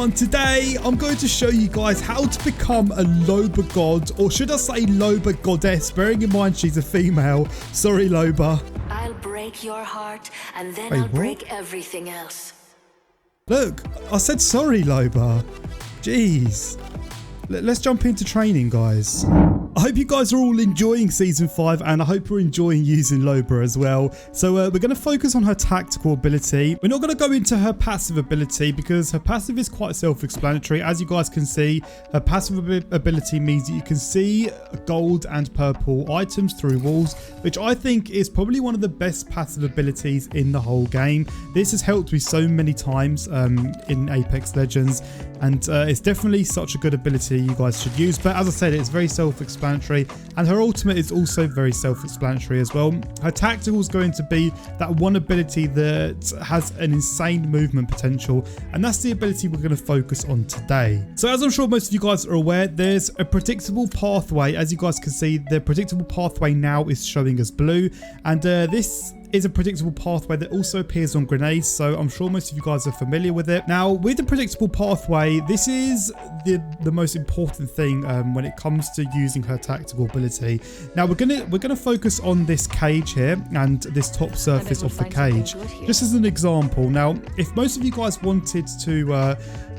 everyone, today I'm going to show you guys how to become a Loba god, or should I say Loba goddess, bearing in mind she's a female. Sorry Loba. I'll break your heart and then I'll break everything else. Look, I said sorry Loba. Jeez. Let's jump into training, guys. I hope you guys are all enjoying Season 5 and I hope you're enjoying using Loba as well. So we're going to focus on her tactical ability. We're not going to go into her passive ability because her passive is quite self-explanatory. As you guys can see, her passive ability means that you can see gold and purple items through walls, which I think is probably one of the best passive abilities in the whole game. This has helped me so many times in Apex Legends, and it's definitely such a good ability you guys should use. But as I said, it's very self-explanatory, and her ultimate is also very self-explanatory as well. Her tactical is going to be that one ability that has an insane movement potential, and that's the ability we're going to focus on today. So as I'm sure most of you guys are aware, there's a predictable pathway. As you guys can see, the predictable pathway now is showing us blue, and this is a predictable pathway that also appears on grenades, so I'm sure most of you guys are familiar with it. Now, with the predictable pathway, this is the most important thing when it comes to using her tactical ability. Now, we're gonna focus on this cage here and this top surface of the cage, just as an example. Now, if most of you guys wanted to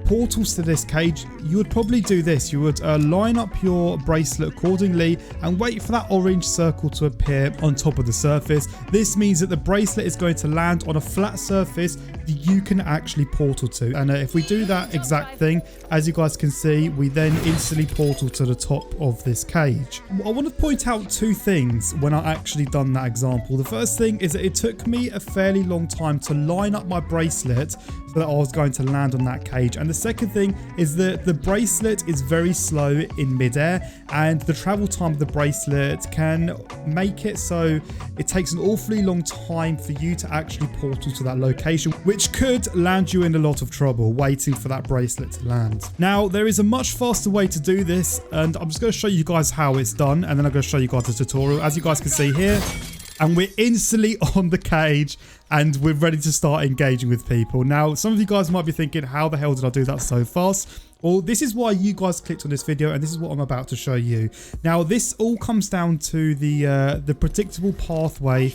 portals to this cage, you would probably do this. You would line up your bracelet accordingly and wait for that orange circle to appear on top of the surface. This means that the bracelet is going to land on a flat surface that you can actually portal to, and if we do that exact thing, as you guys can see, we then instantly portal to the top of this cage. I want to point out two things when I actually done that example. The first thing is that it took me a fairly long time to line up my bracelet so that I was going to land on that cage, and the second thing is that the bracelet is very slow in midair, and the travel time of the bracelet can make it so it takes an awfully long time for you to actually portal to that location, which could land you in a lot of trouble waiting for that bracelet to land. Now, there is a much faster way to do this, and I'm just going to show you guys how it's done, and then I'm going to show you guys the tutorial. As you guys can see here, and we're instantly on the cage and we're ready to start engaging with people. Now, some of you guys might be thinking, how the hell did I do that so fast? Well, this is why you guys clicked on this video, and this is what I'm about to show you. Now, this all comes down to the predictable pathway,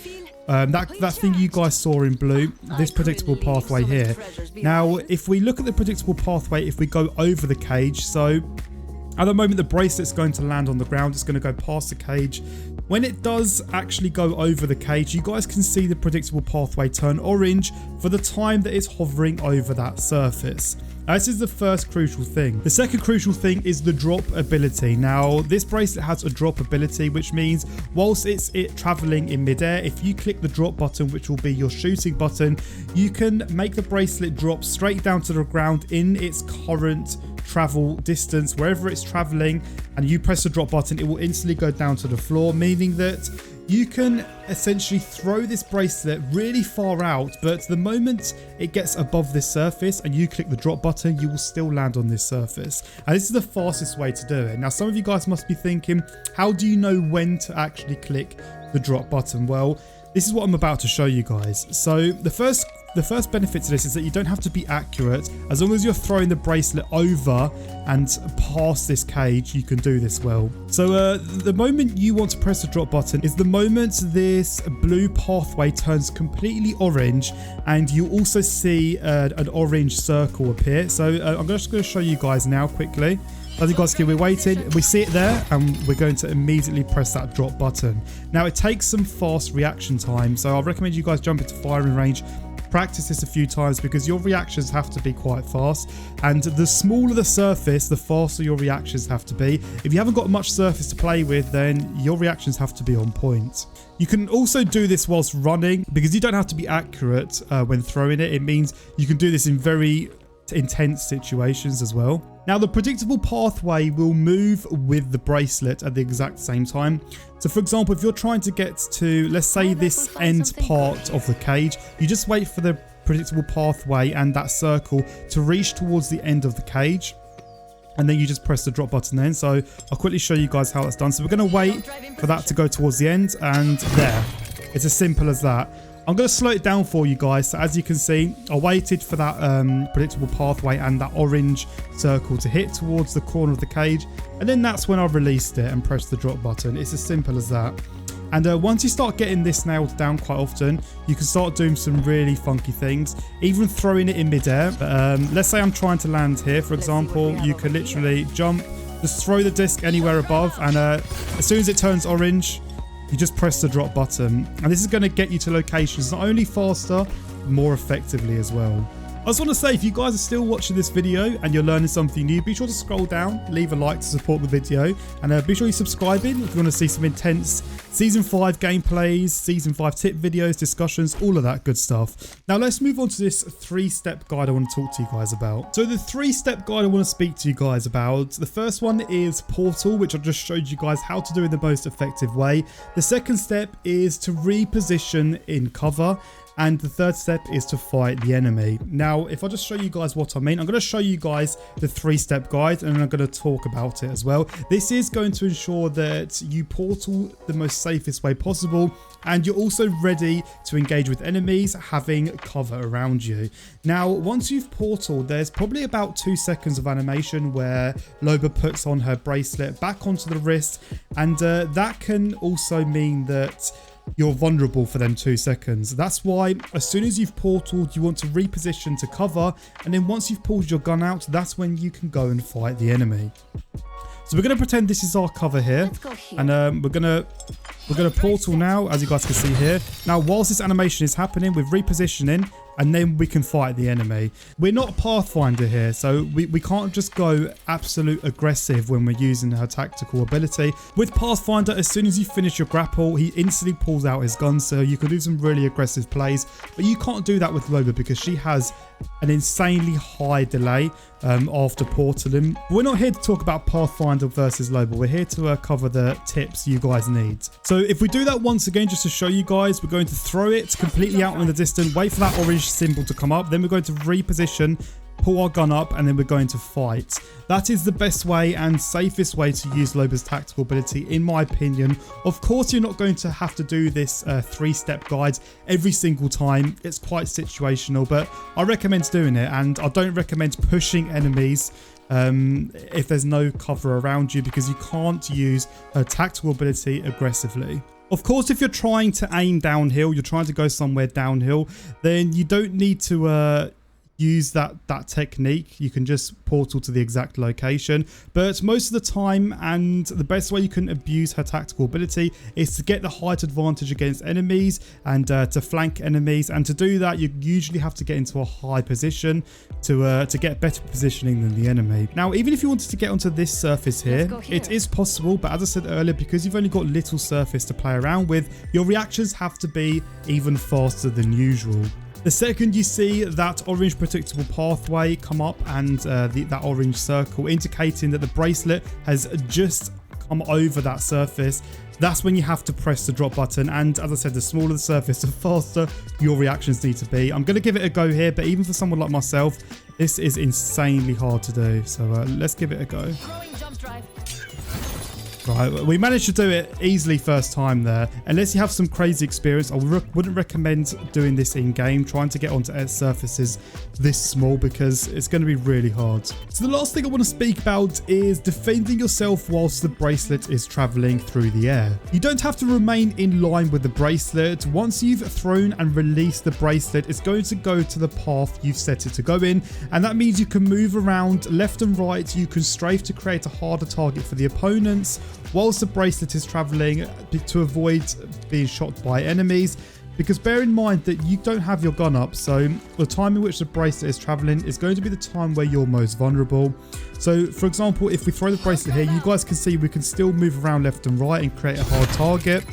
that thing you guys saw in blue, this predictable pathway here. Now, if we look at the predictable pathway, if we go over the cage, so at the moment the bracelet's going to land on the ground, it's going to go past the cage. When it does actually go over the cage, you guys can see the predictable pathway turn orange for the time that it's hovering over that surface. Now, this is the first crucial thing. The second crucial thing is the drop ability. Now, this bracelet has a drop ability, which means whilst it's traveling in midair, if you click the drop button, which will be your shooting button, you can make the bracelet drop straight down to the ground in its current travel distance. Wherever it's traveling and you press the drop button, it will instantly go down to the floor, meaning that you can essentially throw this bracelet really far out, but the moment it gets above this surface and you click the drop button, you will still land on this surface. And this is the fastest way to do it. Now, some of you guys must be thinking, how do you know when to actually click the drop button? Well, this is what I'm about to show you guys. So the first benefit to this is that you don't have to be accurate. As long as you're throwing the bracelet over and past this cage, you can do this well. So the moment you want to press the drop button is the moment this blue pathway turns completely orange, and you also see an orange circle appear. So I'm just going to show you guys now quickly. As you guys can see, we're waiting, we see it there, and we're going to immediately press that drop button. Now, it takes some fast reaction time, so I recommend you guys jump into firing range. Practice this a few times because your reactions have to be quite fast, and the smaller the surface, the faster your reactions have to be. If you haven't got much surface to play with, then your reactions have to be on point. You can also do this whilst running because you don't have to be accurate when throwing it. It means you can do this in very intense situations as well. Now, the predictable pathway will move with the bracelet at the exact same time. So for example, if you're trying to get to, let's say, this end part of the cage, you just wait for the predictable pathway and that circle to reach towards the end of the cage, and then you just press the drop button then. So I'll quickly show you guys how that's done. So we're going to wait for that to go towards the end, and there, it's as simple as that. I'm going to slow it down for you guys. So as you can see, I waited for that predictable pathway and that orange circle to hit towards the corner of the cage. And then that's when I released it and pressed the drop button. It's as simple as that. And once you start getting this nailed down quite often, you can start doing some really funky things, even throwing it in midair. Let's say I'm trying to land here, for example, you can literally jump, just throw the disc anywhere above, and as soon as it turns orange, you just press the drop button. And this is going to get you to locations not only faster, but more effectively as well. I just want to say, if you guys are still watching this video and you're learning something new, be sure to scroll down, leave a like to support the video, and be sure you subscribe in if you want to see some intense Season 5 gameplays, Season 5 tip videos, discussions, all of that good stuff. Now let's move on to this 3-step guide I want to talk to you guys about. So the 3-step guide I want to speak to you guys about, the first one is Portal, which I just showed you guys how to do in the most effective way. The second step is to reposition in cover. And the third step is to fight the enemy. Now, if I just show you guys what I mean, I'm going to show you guys the 3-step guide and I'm going to talk about it as well. This is going to ensure that you portal the most safest way possible and you're also ready to engage with enemies having cover around you. Now, once you've portaled, there's probably about 2 seconds of animation where Loba puts on her bracelet back onto the wrist, and that can also mean that you're vulnerable for them 2 seconds. That's why as soon as you've portaled, you want to reposition to cover, and then once you've pulled your gun out, that's when you can go and fight the enemy. So we're going to pretend this is our cover here, and we're going to portal now, as you guys can see here. Now, whilst this animation is happening, we're repositioning, and then we can fight the enemy. We're not Pathfinder here, so we can't just go absolute aggressive when we're using her tactical ability. With Pathfinder, as soon as you finish your grapple, he instantly pulls out his gun, so you can do some really aggressive plays, but you can't do that with Loba because she has an insanely high delay after portaling. We're not here to talk about Pathfinder versus Lobo. We're here to cover the tips you guys need. So if we do that once again, just to show you guys, we're going to throw it completely out in the distance, wait for that orange symbol to come up, then we're going to reposition, pull our gun up, and then we're going to fight. That is the best way and safest way to use Loba's tactical ability, in my opinion. Of course, you're not going to have to do this 3-step guide every single time. It's quite situational, but I recommend doing it, and I don't recommend pushing enemies if there's no cover around you, because you can't use her tactical ability aggressively. Of course, if you're trying to aim downhill, you're trying to go somewhere downhill, then you don't need to use that technique. You can just portal to the exact location, but most of the time, and the best way you can abuse her tactical ability is to get the height advantage against enemies and to flank enemies, and to do that you usually have to get into a high position to get better positioning than the enemy. Now, even if you wanted to get onto this surface here, it is possible, but as I said earlier, because you've only got little surface to play around with, your reactions have to be even faster than usual. The second you see that orange predictable pathway come up and that orange circle indicating that the bracelet has just come over that surface, that's when you have to press the drop button. And as I said, the smaller the surface, the faster your reactions need to be. I'm going to give it a go here, but even for someone like myself, this is insanely hard to do. So let's give it a go. Right, we managed to do it easily first time there. Unless you have some crazy experience, I wouldn't recommend doing this in game, trying to get onto surfaces this small, because it's going to be really hard. So the last thing I want to speak about is defending yourself whilst the bracelet is traveling through the air. You don't have to remain in line with the bracelet. Once you've thrown and released the bracelet, it's going to go to the path you've set it to go in, and that means you can move around left and right. You can strafe to create a harder target for the opponents whilst the bracelet is traveling, to avoid being shot by enemies. Because bear in mind that you don't have your gun up, so the time in which the bracelet is traveling is going to be the time where you're most vulnerable. So for example, if we throw the bracelet here, you guys can see we can still move around left and right and create a hard target.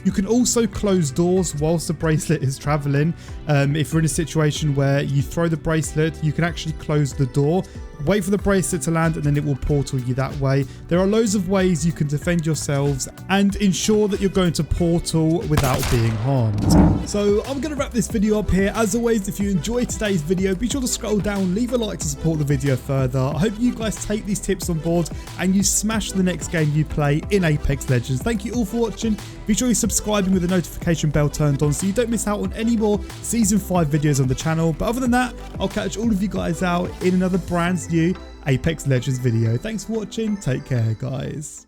You can also close doors whilst the bracelet is traveling. If you're in a situation where you throw the bracelet, you can actually close the door Wait for the bracelet to land and then it will portal you that way. There are loads of ways you can defend yourselves and ensure that you're going to portal without being harmed. So I'm going to wrap this video up here. As always, if you enjoyed today's video, be sure to scroll down, leave a like to support the video further. I hope you guys take these tips on board and you smash the next game you play in Apex Legends. Thank you all for watching. Be sure you're subscribing with the notification bell turned on so you don't miss out on any more Season 5 videos on the channel. But other than that, I'll catch all of you guys out in another brand new Apex Legends video. Thanks for watching. Take care, guys.